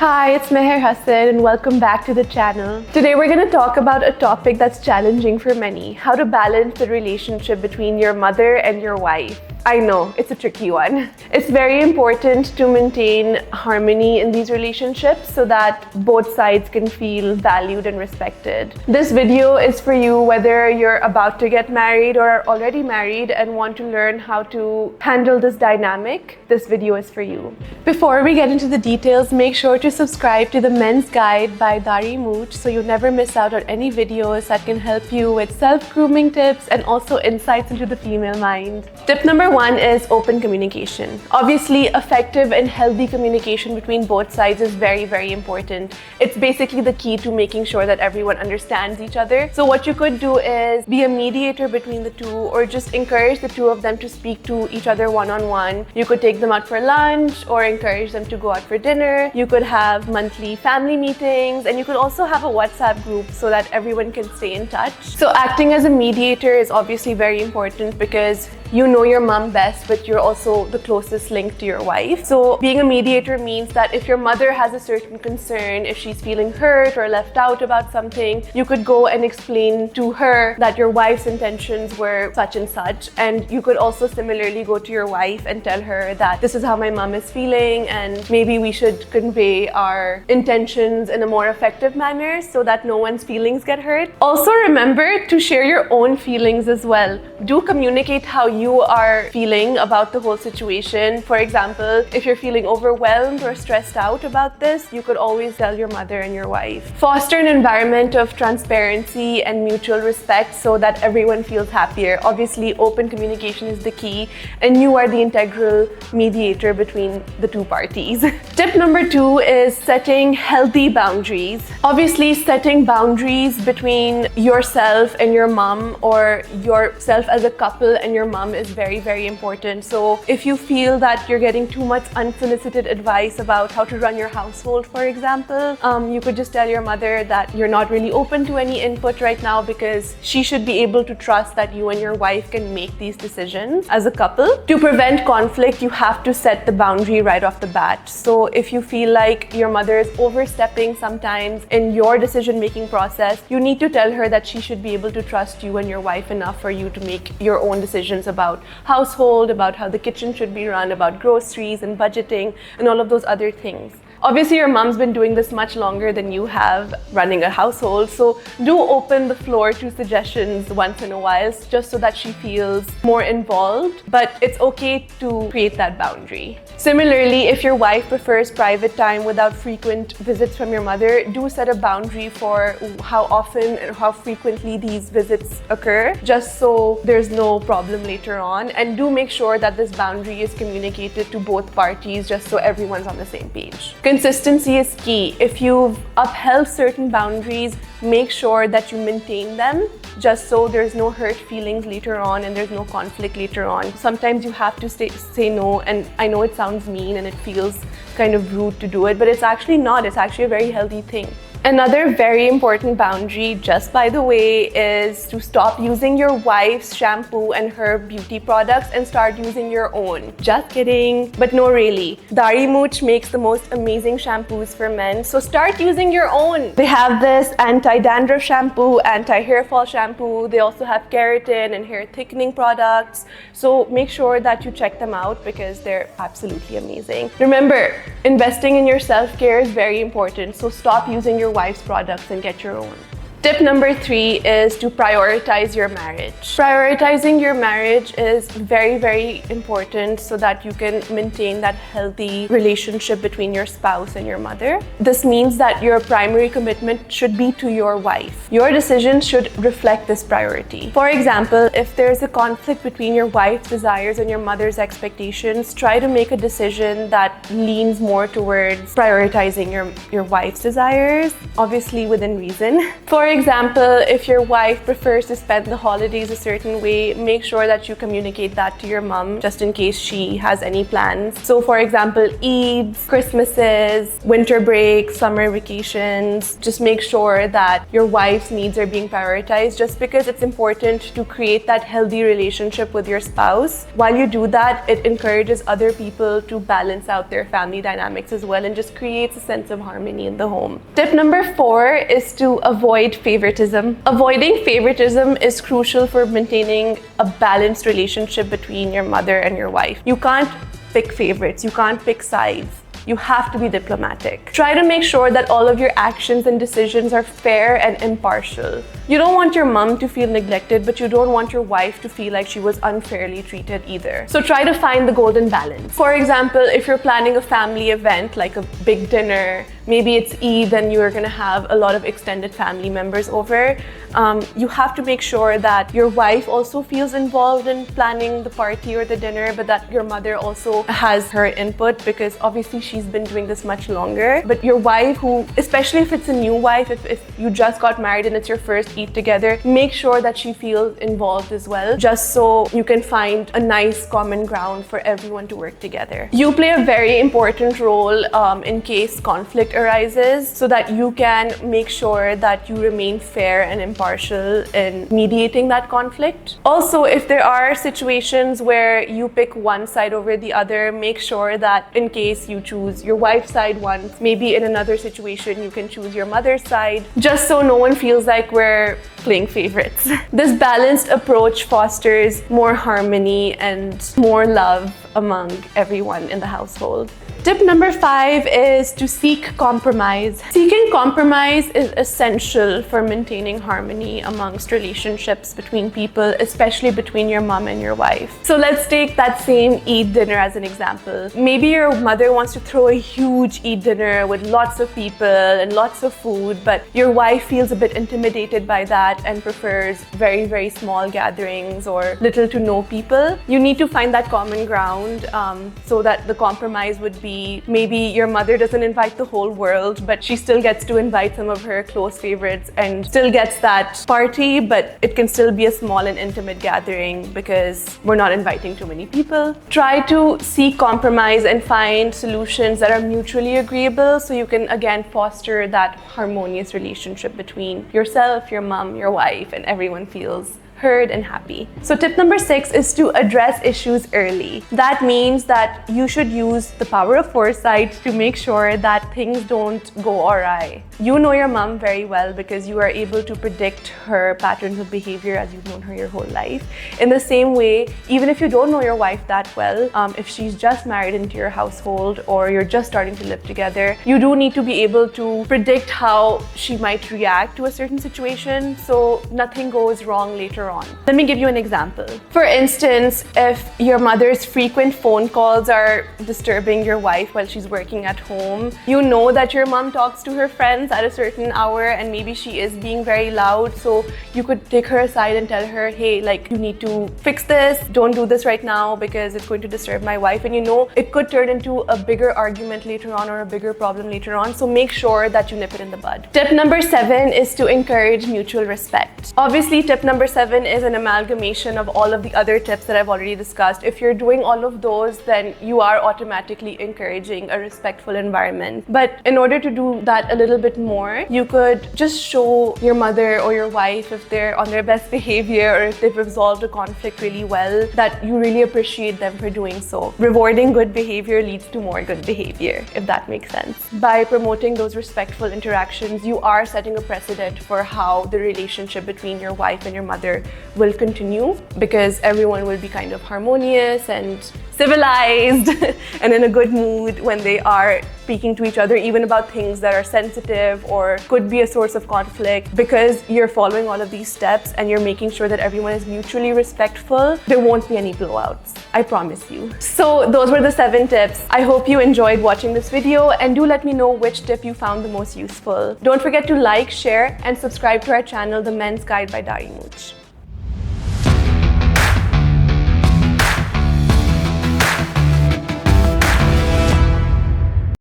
Hi, it's Meher Hassan and welcome back to the channel. Today we're going to talk about a topic that's challenging for many: how to balance the relationship between your mother and your wife. I know, it's a tricky one. It's very important to maintain harmony in these relationships so that both sides can feel valued and respected. This video is for you whether you're about to get married or are already married and want to learn how to handle this dynamic. This video is for you. Before we get into the details, make sure to subscribe to the Men's Guide by DARI MOOCH so you never miss out on any videos that can help you with self-grooming tips and also insights into the female mind. Tip number one is open communication. Obviously, effective and healthy communication between both sides is very, very important. It's basically the key to making sure that everyone understands each other. So what you could do is be a mediator between the two, or just encourage the two of them to speak to each other one-on-one. You could take them out for lunch or encourage them to go out for dinner. You could have monthly family meetings, and you could also have a WhatsApp group so that everyone can stay in touch. So acting as a mediator is obviously very important because you know your mom best, but you're also the closest link to your wife. So being a mediator means that if your mother has a certain concern, if she's feeling hurt or left out about something, you could go and explain to her that your wife's intentions were such and such. And you could also similarly go to your wife and tell her that this is how my mom is feeling and maybe we should convey our intentions in a more effective manner so that no one's feelings get hurt. Also remember to share your own feelings as well. Do communicate how you are feeling about the whole situation. For example, if you're feeling overwhelmed or stressed out about this, you could always tell your mother and your wife. Foster an environment of transparency and mutual respect so that everyone feels happier. Obviously, open communication is the key, and you are the integral mediator between the two parties. Tip number two is setting healthy boundaries. Obviously, setting boundaries between yourself and your mom, or yourself as a couple and your mom, is very, very important. So if you feel that you're getting too much unsolicited advice about how to run your household, for example, you could just tell your mother that you're not really open to any input right now because she should be able to trust that you and your wife can make these decisions as a couple. To prevent conflict, you have to set the boundary right off the bat. So if you feel like your mother is overstepping sometimes in your decision-making process, you need to tell her that she should be able to trust you and your wife enough for you to make your own decisions about household, about how the kitchen should be run, about groceries and budgeting and all of those other things. Obviously, your mom's been doing this much longer than you have running a household, so do open the floor to suggestions once in a while just so that she feels more involved, but it's okay to create that boundary. Similarly, if your wife prefers private time without frequent visits from your mother, do set a boundary for how often and how frequently these visits occur, just so there's no problem later on. And do make sure that this boundary is communicated to both parties just so everyone's on the same page. Consistency is key. If you've upheld certain boundaries, make sure that you maintain them just so there's no hurt feelings later on and there's no conflict later on. Sometimes you have to say no, and I know it sounds mean and it feels kind of rude to do it, but it's actually not. It's actually a very healthy thing. Another very important boundary, just by the way, is to stop using your wife's shampoo and her beauty products and start using your own. Just kidding, but no, really. DARI MOOCH makes the most amazing shampoos for men, so start using your own. They have this anti-dandruff shampoo, anti-hair fall shampoo. They also have keratin and hair thickening products. So make sure that you check them out because they're absolutely amazing. Remember, investing in your self-care is very important, so stop using your wife's products and get your own. Tip number three is to prioritize your marriage. Prioritizing your marriage is very, very important so that you can maintain that healthy relationship between your spouse and your mother. This means that your primary commitment should be to your wife. Your decisions should reflect this priority. For example, if there's a conflict between your wife's desires and your mother's expectations, try to make a decision that leans more towards prioritizing your wife's desires, obviously within reason. For example, if your wife prefers to spend the holidays a certain way, make sure that you communicate that to your mom just in case she has any plans. So for example, Eids, Christmases, winter breaks, summer vacations, just make sure that your wife's needs are being prioritized, just because it's important to create that healthy relationship with your spouse. While you do that, it encourages other people to balance out their family dynamics as well and just creates a sense of harmony in the home. Tip number 4 is to avoid favoritism. Avoiding favoritism is crucial for maintaining a balanced relationship between your mother and your wife. You can't pick favorites, you can't pick sides. You have to be diplomatic. Try to make sure that all of your actions and decisions are fair and impartial. You don't want your mom to feel neglected, but you don't want your wife to feel like she was unfairly treated either. So try to find the golden balance. For example, if you're planning a family event like a big dinner, maybe it's Eid and you're gonna have a lot of extended family members over, you have to make sure that your wife also feels involved in planning the party or the dinner, but that your mother also has her input, because obviously she's been doing this much longer. But your wife, who, especially if it's a new wife, if you just got married and it's your first Eid together, make sure that she feels involved as well, just so you can find a nice common ground for everyone to work together. You play a very important role in case conflict arises, so that you can make sure that you remain fair and impartial in mediating that conflict. Also, if there are situations where you pick one side over the other, make sure that in case you choose your wife's side once, maybe in another situation you can choose your mother's side, just so no one feels like we're playing favorites. This balanced approach fosters more harmony and more love among everyone in the household. Tip number 5 is to seek compromise. Seeking compromise is essential for maintaining harmony amongst relationships between people, especially between your mom and your wife. So let's take that same Eid dinner as an example. Maybe your mother wants to throw a huge Eid dinner with lots of people and lots of food, but your wife feels a bit intimidated by that and prefers very, very small gatherings or little to no people. You need to find that common ground so that the compromise would be, maybe your mother doesn't invite the whole world, but she still gets to invite some of her close favorites and still gets that party, but it can still be a small and intimate gathering because we're not inviting too many people. Try to seek compromise and find solutions that are mutually agreeable, so you can again foster that harmonious relationship between yourself, your mom, your wife, and everyone feels heard and happy. So tip number 6 is to address issues early. That means that you should use the power of foresight to make sure that things don't go awry. You know your mom very well because you are able to predict her patterns of behavior as you've known her your whole life. In the same way, even if you don't know your wife that well, if she's just married into your household or you're just starting to live together, you do need to be able to predict how she might react to a certain situation so nothing goes wrong later on. Let me give you an example. For instance, if your mother's frequent phone calls are disturbing your wife while she's working at home, you know that your mom talks to her friends at a certain hour and maybe she is being very loud, so you could take her aside and tell her, hey, like, you need to fix this, don't do this right now because it's going to disturb my wife, and you know it could turn into a bigger argument later on or a bigger problem later on, so make sure that you nip it in the bud. Tip number 7 is to encourage mutual respect. Obviously, tip number 7 is an amalgamation of all of the other tips that I've already discussed. If you're doing all of those, then you are automatically encouraging a respectful environment. But in order to do that a little bit more, you could just show your mother or your wife, if they're on their best behavior or if they've resolved a conflict really well, that you really appreciate them for doing so. Rewarding good behavior leads to more good behavior, if that makes sense. By promoting those respectful interactions, you are setting a precedent for how the relationship between your wife and your mother will continue, because everyone will be kind of harmonious and civilized and in a good mood when they are speaking to each other, even about things that are sensitive or could be a source of conflict. Because you're following all of these steps and you're making sure that everyone is mutually respectful, there won't be any blowouts. I promise you. So those were the 7 tips. I hope you enjoyed watching this video, and do let me know which tip you found the most useful. Don't forget to like, share, and subscribe to our channel, The Men's Guide by Dari Mooch.